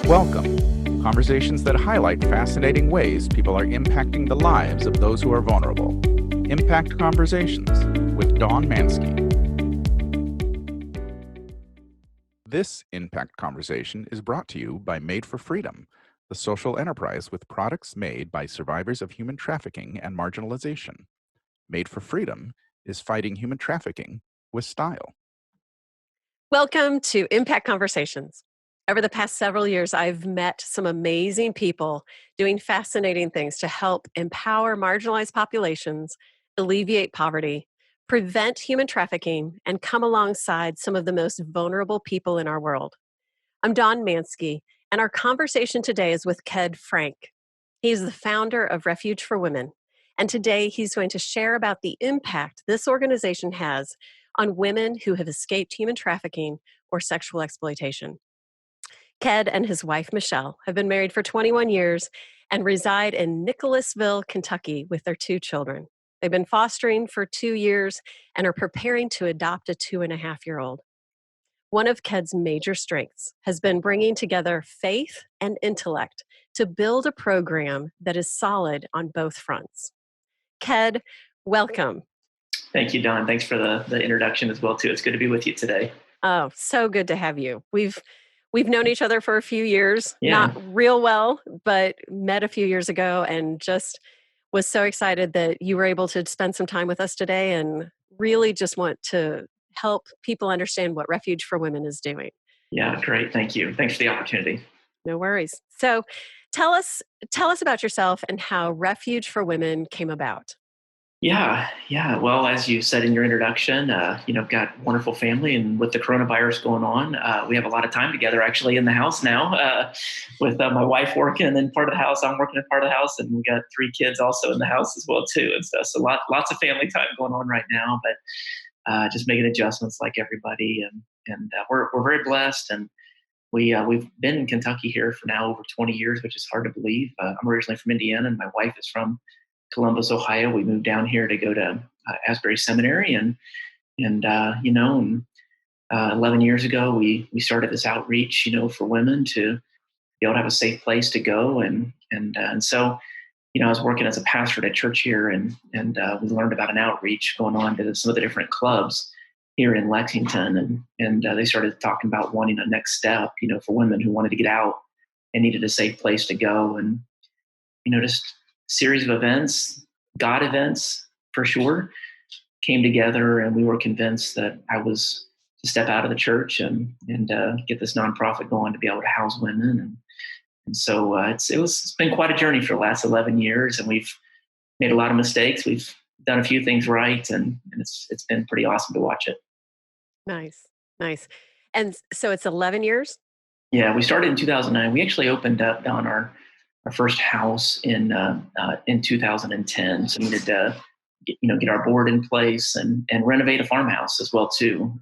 Welcome. Conversations that highlight fascinating ways people are impacting the lives of those who are vulnerable. Impact Conversations with Dawn Mansky. This Impact Conversation is brought to you by Made for Freedom, the social enterprise with products made by survivors of human trafficking and marginalization. Made for Freedom is fighting human trafficking with style. Welcome to Impact Conversations. Over the past several years, I've met some amazing people doing fascinating things to help empower marginalized populations, alleviate poverty, prevent human trafficking, and come alongside some of the most vulnerable people in our world. I'm Dawn Mansky, and our conversation today is with Ked Frank. He's the founder of Refuge for Women, and today he's going to share about the impact this organization has on women who have escaped human trafficking or sexual exploitation. Ked and his wife, Michelle, have been married for 21 years and reside in Nicholasville, Kentucky with their 2 children. They've been fostering for 2 years and are preparing to adopt a 2.5-year-old. One of Ked's major strengths has been bringing together faith and intellect to build a program that is solid on both fronts. Ked, welcome. Thank you, Dawn. Thanks for the introduction as well, too. It's good to be with you today. Oh, so good to have you. We've known each other for a few years, Yeah. not real well, but met a few years ago and just was so excited that you were able to spend some time with us today and really just want to help people understand what Refuge for Women is doing. Yeah, great. Thank you. Thanks for the opportunity. No worries. So tell us about yourself and how Refuge for Women came about. Yeah. Well, as you said in your introduction, got a wonderful family, and with the coronavirus going on, we have a lot of time together actually in the house now, with my wife working in part of the house, I'm working in part of the house, and we got 3 kids also in the house as well too, and stuff. So lots of family time going on right now, but just making adjustments like everybody, and we're very blessed, and we've been in Kentucky here for now over 20 years, which is hard to believe. I'm originally from Indiana, and my wife is from Columbus, Ohio. We moved down here to go to Asbury Seminary, and 11 years ago we started this outreach, for women to be able to have a safe place to go, and so I was working as a pastor at a church here, and we learned about an outreach going on to some of the different clubs here in Lexington, and they started talking about wanting a next step, for women who wanted to get out and needed a safe place to go, and just series of events, God events for sure, came together, and we were convinced that I was to step out of the church and get this nonprofit going to be able to house women, and so it's been quite a journey for the last 11 years, and we've made a lot of mistakes. We've done a few things right, and it's been pretty awesome to watch it. Nice. And so it's 11 years? Yeah, we started in 2009. We actually opened up on our first house in 2010. So we needed to get our board in place and renovate a farmhouse as well too.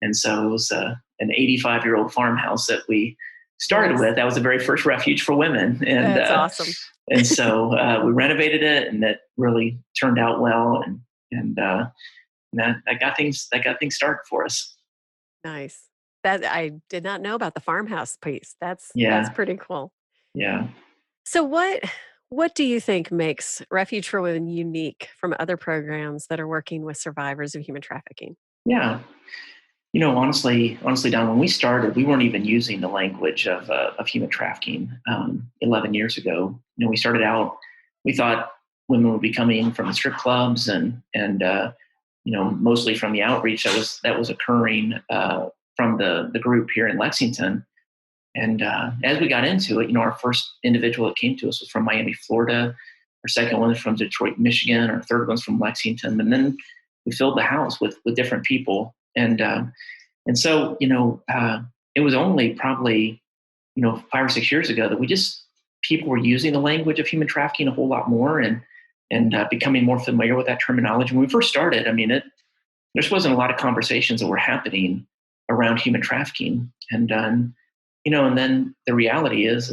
And so it was an 85-year-old farmhouse that we started with. That was the very first Refuge for Women. And that's awesome. And so we renovated it, and that really turned out well. And that got things started for us. Nice. That I did not know about the farmhouse piece. That's pretty cool. Yeah. So what do you think makes Refuge for Women unique from other programs that are working with survivors of human trafficking? Yeah. Honestly, Don, when we started, we weren't even using the language of human trafficking 11 years ago. We started out, we thought women would be coming from the strip clubs and mostly from the outreach that was occurring from the group here in Lexington. And as we got into it, our first individual that came to us was from Miami, Florida. Our second one was from Detroit, Michigan. Our third one's from Lexington. And then we filled the house with different people. And so, it was only probably, 5 or 6 years ago that people were using the language of human trafficking a whole lot more and becoming more familiar with that terminology. When we first started, there just wasn't a lot of conversations that were happening around human trafficking. And then the reality is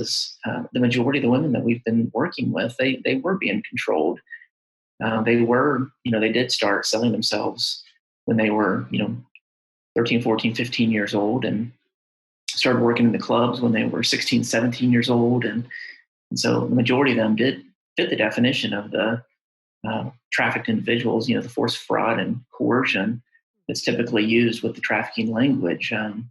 the majority of the women that we've been working with, they were being controlled. They did start selling themselves when they were, 13, 14, 15 years old. And started working in the clubs when they were 16, 17 years old. And so the majority of them did fit the definition of the trafficked individuals, the forced fraud and coercion that's typically used with the trafficking language. And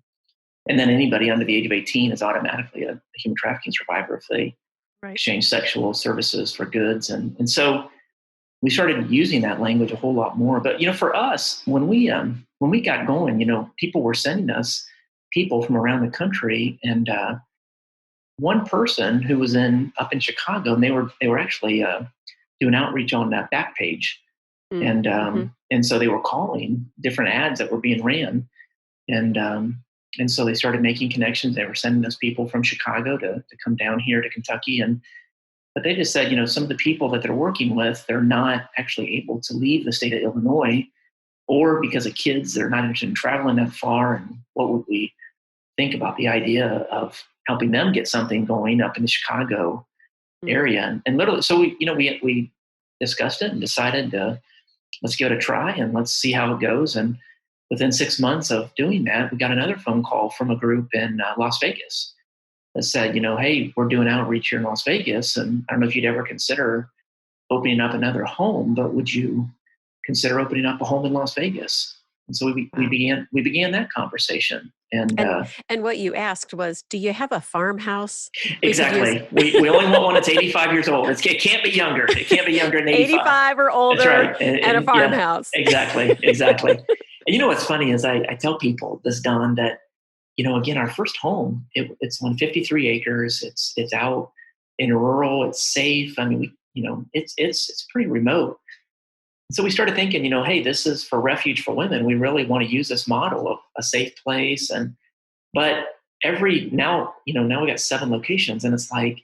then anybody under the age of 18 is automatically a human trafficking survivor if they Right. exchange sexual services for goods. And so we started using that language a whole lot more. But, for us, when we got going, people were sending us people from around the country. And one person who was up in Chicago, and they were actually doing outreach on that Backpage. And so they were calling different ads that were being ran. And so they started making connections. They were sending us people from Chicago to come down here to Kentucky. But they just said, some of the people that they're working with, they're not actually able to leave the state of Illinois, or because of kids, they're not interested in traveling that far. And what would we think about the idea of helping them get something going up in the Chicago area? And literally, so we discussed it and decided let's give it a try and let's see how it goes. And within 6 months of doing that, we got another phone call from a group in Las Vegas that said, hey, we're doing outreach here in Las Vegas, and I don't know if you'd ever consider opening up another home, but would you consider opening up a home in Las Vegas? And so we began that conversation. And what you asked was, do you have a farmhouse? Exactly. We only want one that's 85 years old. It can't be younger. It can't be younger than 85. 85 or older. That's right. And a farmhouse. Yeah, exactly. And what's funny is I tell people this, Don, that, again, our first home, it's on 53 acres. It's out in rural. It's safe. I mean, it's pretty remote. So we started thinking, hey, this is for Refuge for Women. We really want to use this model of a safe place. But now we got 7 locations, and it's like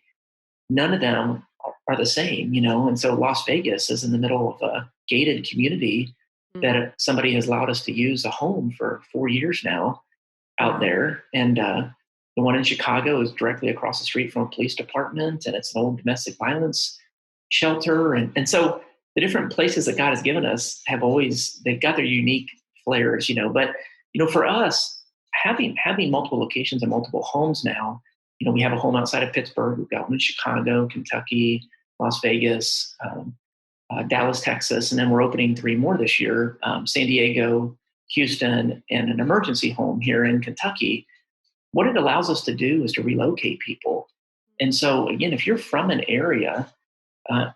none of them are the same, And so Las Vegas is in the middle of a gated community that somebody has allowed us to use a home for 4 years now out there. And the one in Chicago is directly across the street from a police department, and it's an old domestic violence shelter. And so the different places that God has given us they've got their unique flares, But, for us, having multiple locations and multiple homes now, we have a home outside of Pittsburgh. We've got one in Chicago, Kentucky, Las Vegas, Dallas, Texas, and then we're opening 3 more this year, San Diego, Houston, and an emergency home here in Kentucky. What it allows us to do is to relocate people. And so, again, if you're from an area,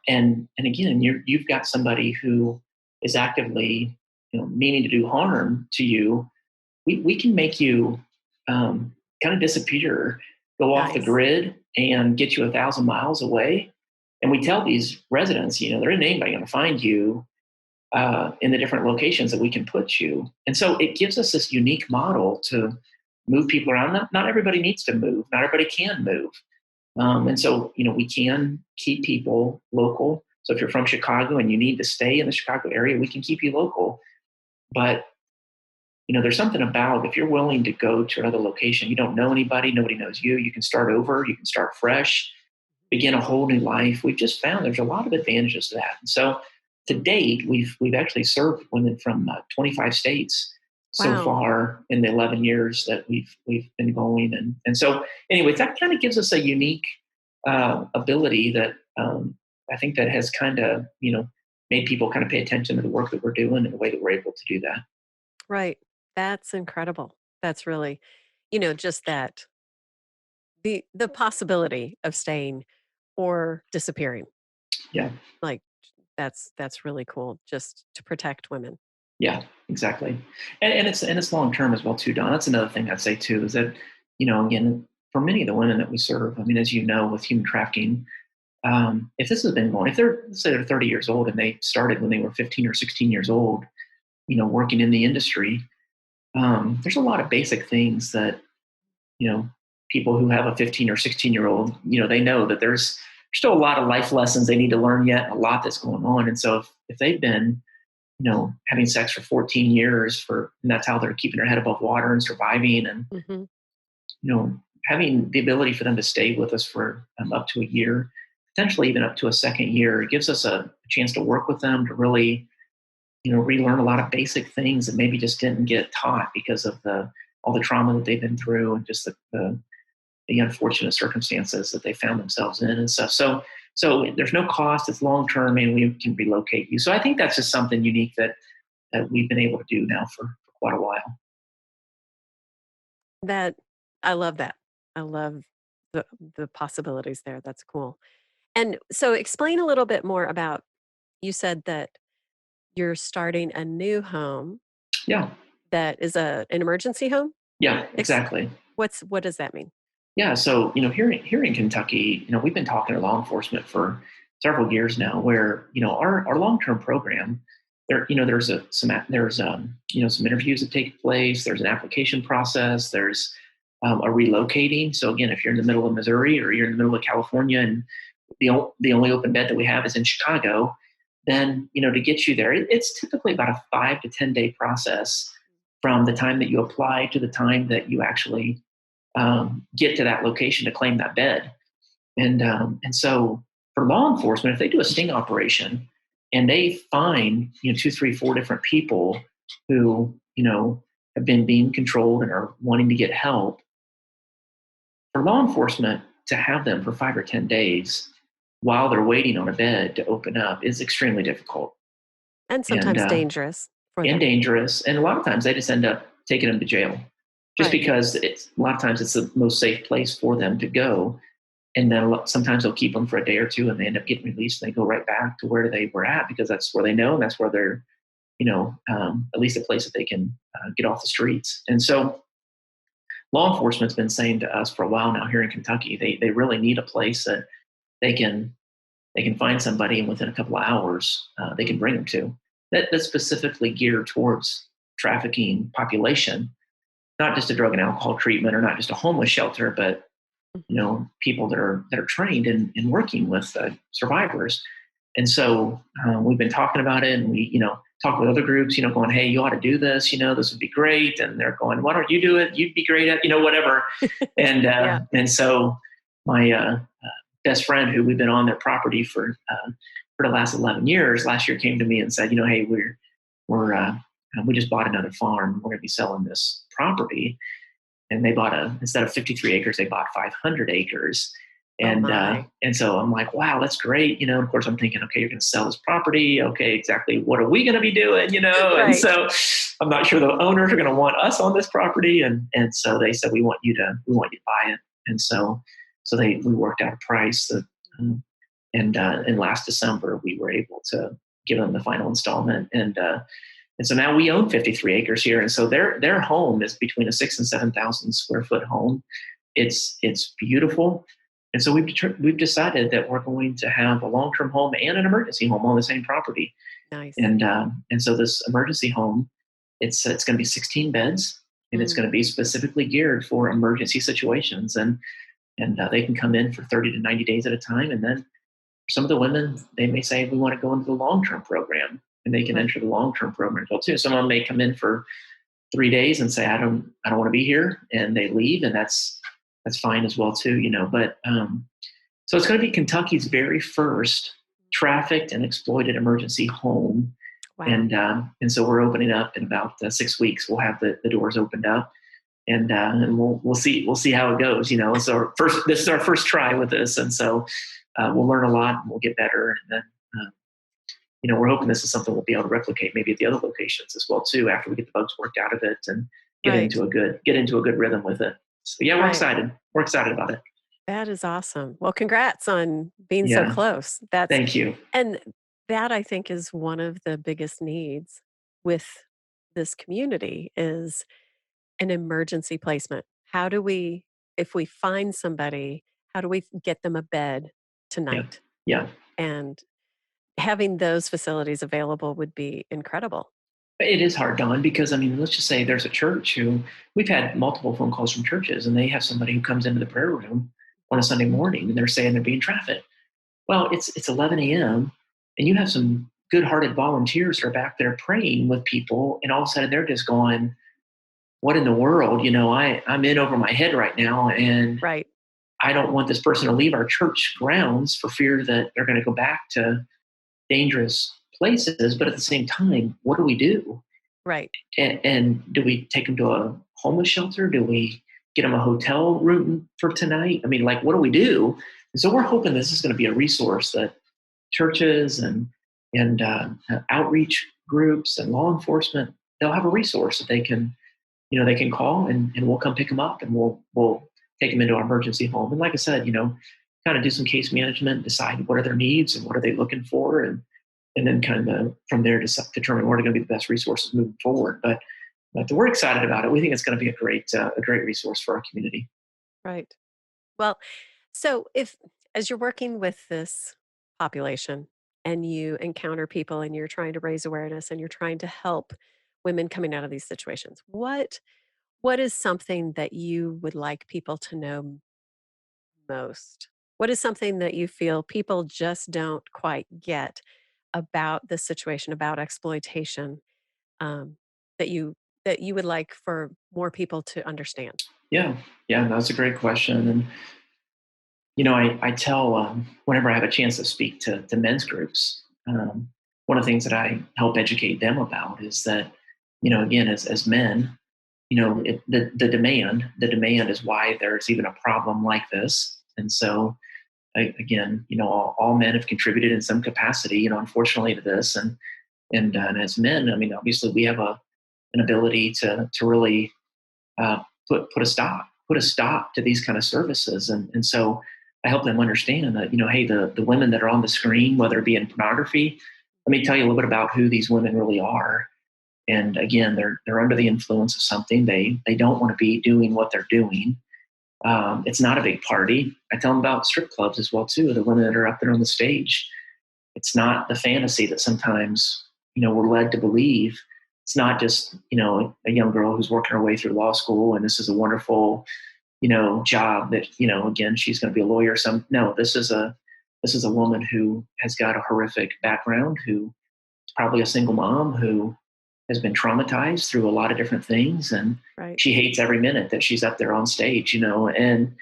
and again, you've got somebody who is actively, meaning to do harm to you, we can make you kind of disappear, go off the grid, and get you 1,000 miles away. And we tell these residents, there isn't anybody going to find you in the different locations that we can put you. And so it gives us this unique model to move people around. Not everybody needs to move. Not everybody can move. And so, we can keep people local. So if you're from Chicago and you need to stay in the Chicago area, we can keep you local. But, there's something about if you're willing to go to another location, you don't know anybody, nobody knows you, you can start over, you can start fresh, begin a whole new life. We've just found there's a lot of advantages to that. And so to date, we've actually served women from 25 states so far in the 11 years that we've been going. And so anyway, that kind of gives us a unique ability that I think that has kind of, made people kind of pay attention to the work that we're doing and the way that we're able to do that. Right. That's incredible. That's really, just that the possibility of staying or disappearing. Yeah. Like that's really cool, just to protect women. Yeah, exactly. And it's long term as well too, Don. That's another thing I'd say too, is that, again, for many of the women that we serve, I mean, as you know, with human trafficking, if this has been going, let's say they're 30 years old and they started when they were 15 or 16 years old, working in the industry, there's a lot of basic things that, people who have a 15 or 16-year-old, they know that there's still a lot of life lessons they need to learn yet, a lot that's going on. And so if they've been, having sex for 14 years and that's how they're keeping their head above water and surviving, and, having the ability for them to stay with us for up to a year, potentially even up to a second year, it gives us a chance to work with them to really, relearn a lot of basic things that maybe just didn't get taught because of the all the trauma that they've been through, and just the unfortunate circumstances that they found themselves in and stuff. So there's no cost. It's long term, and we can relocate you. So I think that's just something unique that we've been able to do now for quite a while. That I love that. I love the possibilities there. That's cool. And so explain a little bit more about you said that you're starting a new home Yeah, that is an emergency home? yeah, Ex- exactly. what does that mean? Yeah, so here in Kentucky, we've been talking to law enforcement for several years now. Where our long term program, there's some interviews that take place. There's an application process. There's a relocating. So again, if you're in the middle of Missouri or you're in the middle of California, and the only open bed that we have is in Chicago, then to get you there, it's typically about a 5 to 10 day process from the time that you apply to the time that you actually get to that location to claim that bed. And so for law enforcement, if they do a sting operation and they find 2, 3, 4 different people who have been being controlled and are wanting to get help, for law enforcement to have them for 5 or 10 days while they're waiting on a bed to open up is extremely difficult And and sometimes dangerous for and them. dangerous. And a lot of times they just end up taking them to jail just Right. because a lot of times it's the most safe place for them to go. And then sometimes they'll keep them for a day or two and they end up getting released and they go right back to where they were at because that's where they know and that's where they're, at least a place that they can get off the streets. And so law enforcement's been saying to us for a while now here in Kentucky, they really need a place that they can find somebody and within a couple of hours they can bring them to that's specifically geared towards trafficking population, not just a drug and alcohol treatment or not just a homeless shelter, but people that are trained in working with survivors. And so we've been talking about it, and we talk with other groups, going, hey, you ought to do this, this would be great. And they're going, why don't you do it? You'd be great at whatever. And Yeah. and so my best friend, who we've been on their property for the last 11 years, last year came to me and said, hey, we just bought another farm. We're going to be selling this property. And they bought instead of 53 acres, they bought 500 acres. Oh And my. and so I'm like, wow, that's great. And of course I'm thinking, okay, you're going to sell this property. Okay, exactly. What are we going to be doing? And Right. so I'm not sure the owners are going to want us on this property. And so they said, we want you to buy it. And so we worked out a price that, and last December we were able to give them the final installment. And so now we own 53 acres here. And so their home is between a 6,000 and 7,000 square foot home. It's beautiful. And so we've decided that we're going to have a long-term home and an emergency home on the same property. Nice. And so this emergency home, it's going to be 16 beds, and it's going to be specifically geared for emergency situations. And they can come in for 30 to 90 days at a time. And then some of the women, they may say, we want to go into the long-term program, and they can enter the long-term program as well too. Some of them may come in for 3 days and say, I don't want to be here, and they leave, and that's fine as well too, But so it's going to be Kentucky's very first trafficked and exploited emergency home. Wow. And so we're opening up in about 6 weeks. We'll have the doors opened up, and we'll see how it goes. So this is our first try with this, and so we'll learn a lot and we'll get better. And then we're hoping this is something we'll be able to replicate maybe at the other locations as well too, after we get the bugs worked out of it and get into a good rhythm with it. So yeah, we're excited. We're excited about it. That is awesome. Well, congrats on being so Yeah. close. Thank you. And that I think is one of the biggest needs with this community is an emergency placement. How do we, if we find somebody, how do we get them a bed Yeah. tonight? Yeah. And having those facilities available would be incredible. It is hard, Dawn, because let's just say there's a church who we've had multiple phone calls from churches, and they have somebody who comes into the prayer room on a Sunday morning, and they're saying they're being trafficked. Well, it's 11 a.m. and you have some good-hearted volunteers that are back there praying with people, and all of a sudden they're just going, "What in the world? I'm in over my head right now, and Right. I don't want this person to leave our church grounds for fear that they're going to go back to dangerous places. But at the same time, what do we do? Right. And do we take them to a homeless shelter? Do we get them a hotel room for tonight? I mean, like, what do we do? And so we're hoping this is going to be a resource that churches and outreach groups and law enforcement, they'll have a resource that they can call, and we'll come pick them up, and we'll take them into our emergency home. And like I said, kind of do some case management, decide what are their needs and what are they looking for, and then kind of from there determine what are going to be the best resources moving forward. But we're excited about it. We think it's going to be a great resource for our community. Right. Well, so if as you're working with this population and you encounter people and you're trying to raise awareness and you're trying to help women coming out of these situations, what is something that you would like people to know most? What is something that you feel people just don't quite get about this situation, about exploitation, um, that you would like for more people to understand? Yeah, yeah, that's a great question. And I tell whenever I have a chance to speak to men's groups, one of the things that I help educate them about is that, again, as men, Mhm. the demand is why there's even a problem like this. And so, again, all men have contributed in some capacity, unfortunately, to this. And as men, I mean, obviously, we have an ability to really uh, put a stop to these kind of services. And so I help them understand that, hey, the women that are on the screen, whether it be in pornography, let me tell you a little bit about who these women really are. And again, they're under the influence of something. They don't want to be doing what they're doing. It's not a big party. I tell them about strip clubs as well too. The women that are up there on the stage. It's not the fantasy that sometimes we're led to believe. It's not just a young girl who's working her way through law school, and this is a wonderful job that again she's going to be a lawyer. No, this is a woman who has got a horrific background, who is probably a single mom who has been traumatized through a lot of different things, and Right. she hates every minute that she's up there on stage. And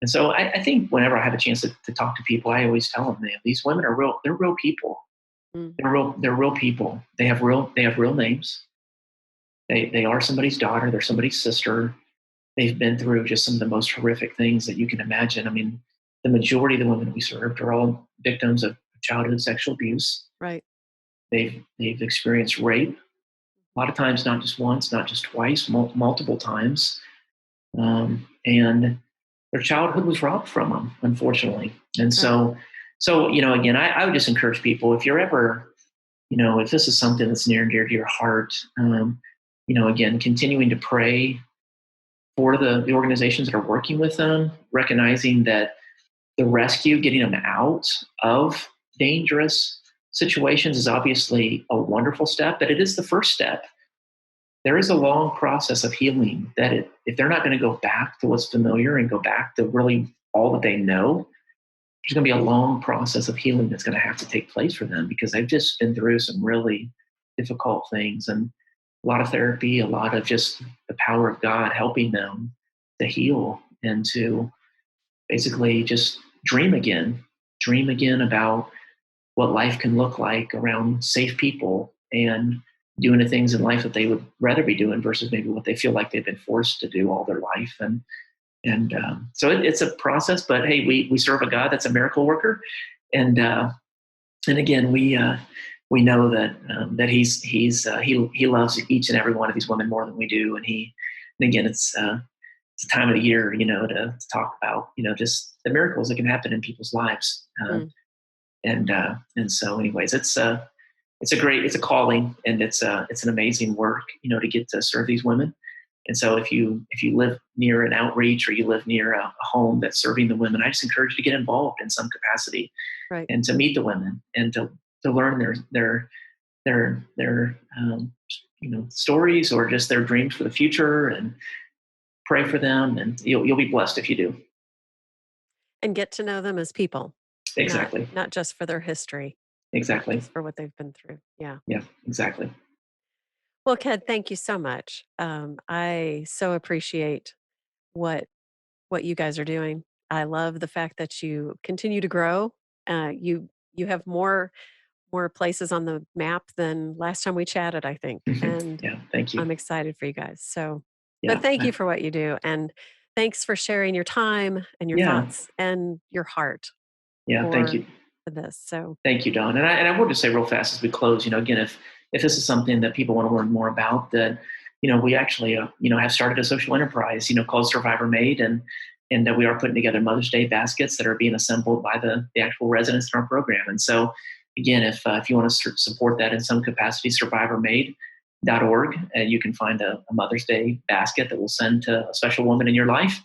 so I think whenever I have a chance to talk to people, I always tell them, man, these women are real. They're real people. Mm. They're real people. They have real names. They are somebody's daughter. They're somebody's sister. They've been through just some of the most horrific things that you can imagine. I mean, the majority of the women we served are all victims of childhood sexual abuse. Right. They've experienced rape a lot of times, not just once, not just twice, multiple times, and their childhood was robbed from them, unfortunately. And Right. so again, I would just encourage people, if you're ever, if this is something that's near and dear to your heart, again, continuing to pray for the organizations that are working with them, recognizing that the rescue, getting them out of dangerous situations is obviously a wonderful step, but it is the first step. There is a long process of healing that if they're not going to go back to what's familiar and go back to really all that they know, there's going to be a long process of healing that's going to have to take place for them because they've just been through some really difficult things and a lot of therapy, a lot of just the power of God helping them to heal and to basically just dream again about what life can look like around safe people and doing the things in life that they would rather be doing versus maybe what they feel like they've been forced to do all their life. And so it's a process, but hey, we serve a God that's a miracle worker, and again we know that he loves each and every one of these women more than we do, and again it's a time of the year to talk about just the miracles that can happen in people's lives, Mm. and so anyways it's a calling, and it's an amazing work to get to serve these women. And so if you live near an outreach or you live near a home that's serving the women, I just encourage you to get involved in some capacity Right. and to meet the women and to learn their stories or just their dreams for the future and pray for them, and you'll be blessed if you do. And get to know them as people, not Exactly. not just for their history, not Exactly. just for what they've been through. Yeah. Yeah, exactly. Well, Ked, thank you so much. I so appreciate what what you guys are doing. I love the fact that you continue to grow. You have more places on the map than last time we chatted, I think, and Yeah, thank you. I'm excited for you guys. So But Yeah. thank you for what you do, and thanks for sharing your time and your Yeah. thoughts and your heart Yeah. Thank for you. this. So, Thank you, Don. And I will just say real fast as we close, again, if this is something that people want to learn more about, that we actually have started a social enterprise, called Survivor Made, and that we are putting together Mother's Day baskets that are being assembled by the actual residents in our program. And so, again, if you want to support that in some capacity, survivormade.org, and you can find a Mother's Day basket that we'll send to a special woman in your life,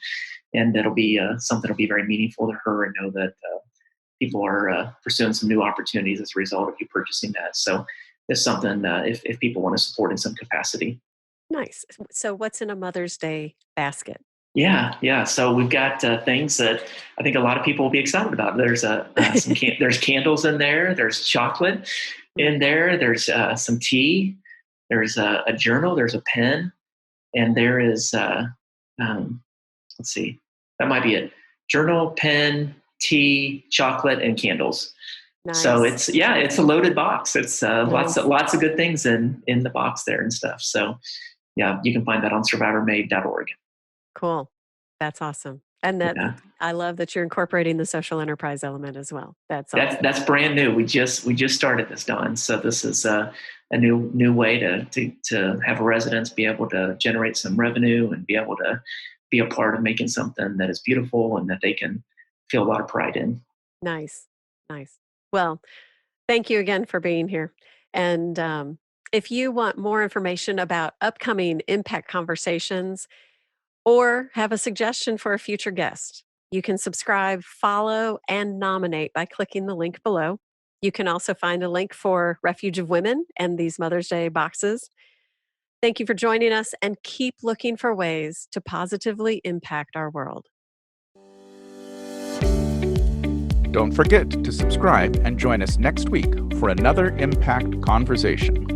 and that'll be something that'll be very meaningful to her, and know that people are pursuing some new opportunities as a result of you purchasing that. So it's something if people want to support in some capacity. nice. So, what's in a Mother's Day basket? Yeah, yeah. So we've got things that I think a lot of people will be excited about. There's there's candles in there. There's chocolate in there. There's some tea. There's a journal. There's a pen, and there is um, let's see, that might be it. Journal, pen, tea, chocolate, and candles. So Nice. it's a loaded box. It's lots Nice. of good things in the box there and stuff. So yeah, you can find that on survivormade.org. Cool. That's awesome. And that Yeah, I love that you're incorporating the social enterprise element as well. That's awesome. that's brand new. We just started this, Don. So this is a new way to have residents be able to generate some revenue and be able to be a part of making something that is beautiful and that they can feel a lot of pride in. Nice. Nice. Well, thank you again for being here. And if you want more information about upcoming impact conversations or have a suggestion for a future guest, you can subscribe, follow, and nominate by clicking the link below. You can also find a link for Refuge of Women and these Mother's Day boxes. Thank you for joining us and keep looking for ways to positively impact our world. Don't forget to subscribe and join us next week for another Impact Conversation.